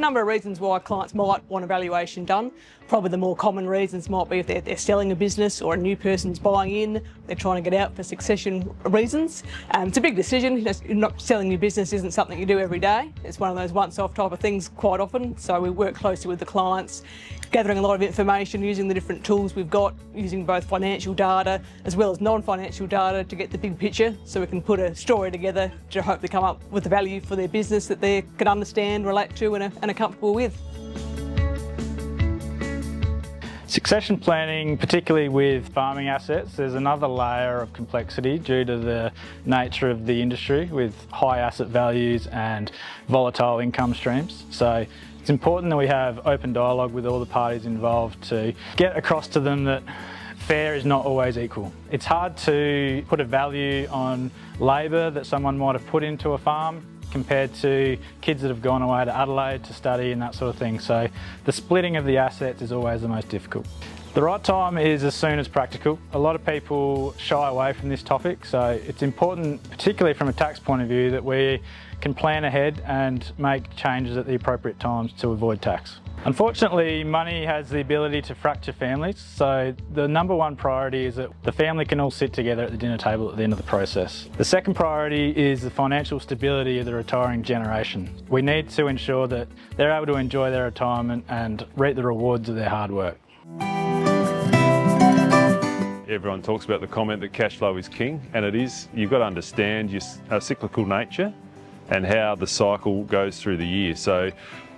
number of reasons why clients might want a valuation done. Probably the more common reasons might be if they're selling a business or a new person's buying in, they're trying to get out for succession reasons. It's a big decision. Not selling your business isn't something you do every day. It's one of those once-off type of things quite often. So we work closely with the clients, gathering a lot of information, using the different tools we've got, using both financial data as well as non-financial data to get the big picture, so we can put a story together to hopefully come up with the value for their business that they can understand, relate to and are comfortable with. Succession planning, particularly with farming assets, there's another layer of complexity due to the nature of the industry with high asset values and volatile income streams. So it's important that we have open dialogue with all the parties involved to get across to them that fair is not always equal. It's hard to put a value on labour that someone might have put into a farm compared to kids that have gone away to Adelaide to study and that sort of thing. So the splitting of the assets is always the most difficult. The right time is as soon as practical. A lot of people shy away from this topic, so it's important, particularly from a tax point of view, that we can plan ahead and make changes at the appropriate times to avoid tax. Unfortunately, money has the ability to fracture families, so the number one priority is that the family can all sit together at the dinner table at the end of the process. The second priority is the financial stability of the retiring generation. We need to ensure that they're able to enjoy their retirement and reap the rewards of their hard work. Everyone talks about the comment that cash flow is king, and it is. You've got to understand your cyclical nature and how the cycle goes through the year. So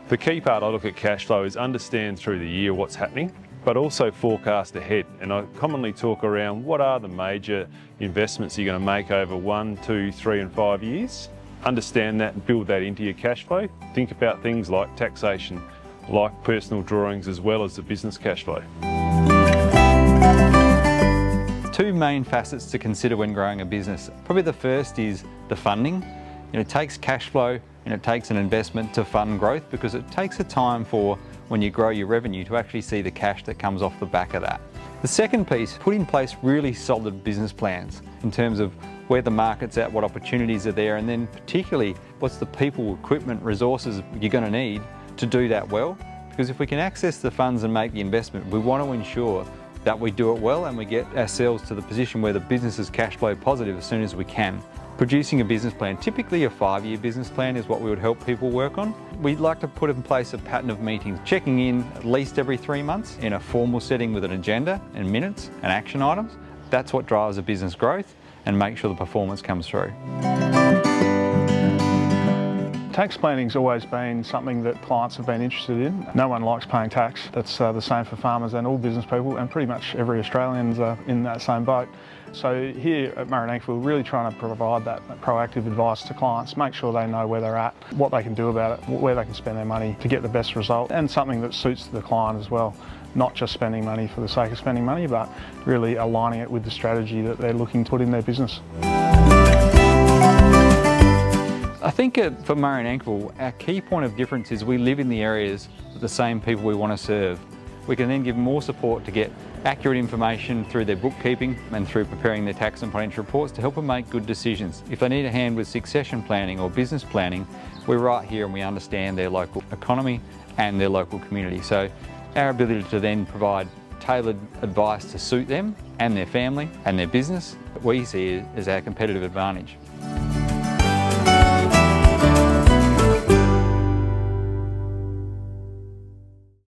the key part I look at cash flow is understand through the year what's happening, but also forecast ahead. And I commonly talk around what are the major investments you're going to make over 1, 2, 3 and 5 years. Understand that and build that into your cash flow. Think about things like taxation, like personal drawings, as well as the business cash flow. Two main facets to consider when growing a business. Probably the first is the funding. It takes cash flow and it takes an investment to fund growth, because it takes a time for when you grow your revenue to actually see the cash that comes off the back of that. The second piece, put in place really solid business plans in terms of where the market's at, what opportunities are there, and then particularly what's the people, equipment, resources you're going to need to do that well. Because if we can access the funds and make the investment, we want to ensure that we do it well and we get ourselves to the position where the business is cash flow positive as soon as we can. Producing a business plan, typically a 5-year business plan is what we would help people work on. We'd like to put in place a pattern of meetings, checking in at least every 3 months in a formal setting with an agenda and minutes and action items. That's what drives a business growth and make sure the performance comes through. Tax planning's always been something that clients have been interested in. No one likes paying tax. That's the same for farmers and all business people, and pretty much every Australian's in that same boat. So here at Murray Nankivell, we're really trying to provide that proactive advice to clients, make sure they know where they're at, what they can do about it, where they can spend their money to get the best result, and something that suits the client as well. Not just spending money for the sake of spending money, but really aligning it with the strategy that they're looking to put in their business. I think for Murray Nankivell, our key point of difference is we live in the areas of the same people we want to serve. We can then give more support to get accurate information through their bookkeeping and through preparing their tax and financial reports to help them make good decisions. If they need a hand with succession planning or business planning, we're right here and we understand their local economy and their local community. So our ability to then provide tailored advice to suit them and their family and their business, we see as our competitive advantage.